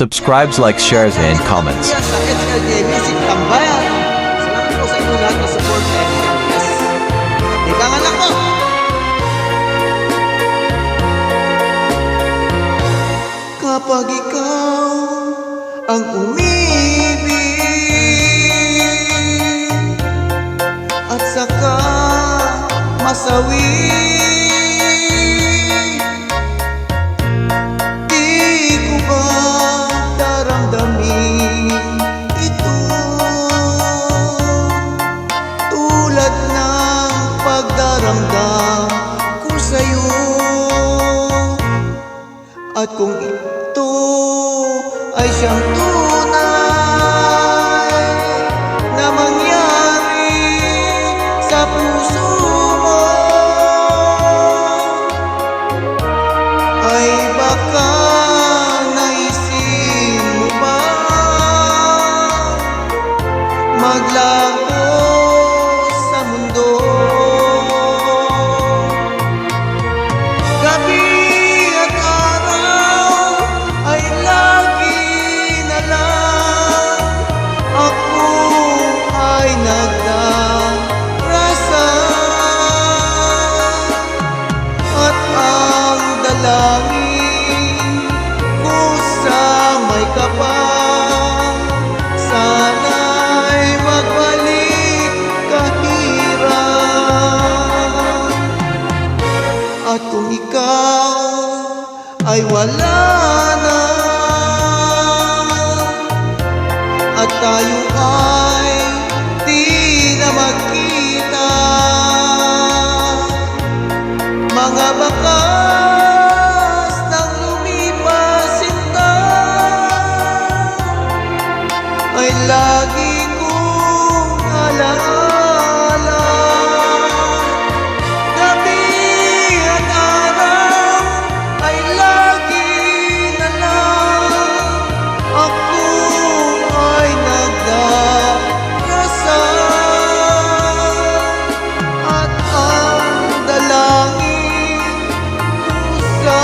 subscribes, likes, shares, and comments. Sa SLJ Music Tambayan. Salamat po sa inyo lahat na support. Yes. Libangan lang po. Kapag ikaw ang umibig at saka masawi, di ko ba daramdamin ito tulad ng pagdaramdam ko sa'yo? At kung ito ay siyang tunay na mangyari sa puso mo, ay baka naisip mo ba maglaho sa mundo? Gabi at araw ay lagi na lang ako ay nagdarasal, at ang dalangin ko sa may kapal, sana'y magbalik kahirap. At kung ikaw ay wala na, at tayo ay di na magkita, mga bakas ng lumipas sinta ay lagi kong alaala. Gabi at araw ay lagi na lang ako ay nagdarasal, at ang dalangin ko sa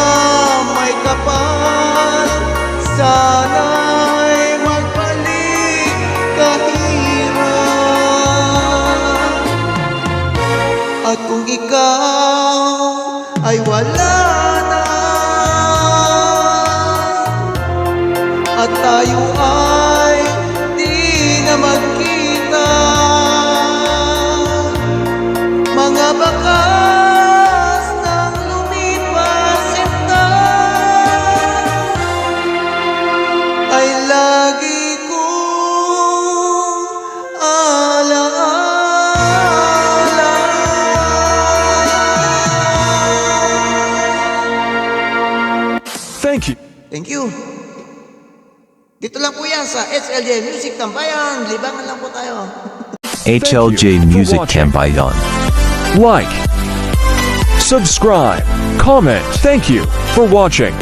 may kapal, sana'y magbalik kahirap. At kung ikaw ay wala na, at tayo ay di na magkita, mga bakas ng lumipas sinta ay lagi kong alaala. Thank you. Thank you. Dito lang po yan sa SLJ Music Tambayan. Libangan lang po tayo. HLJ Music Tambayan. Like, subscribe, comment. Thank you for watching.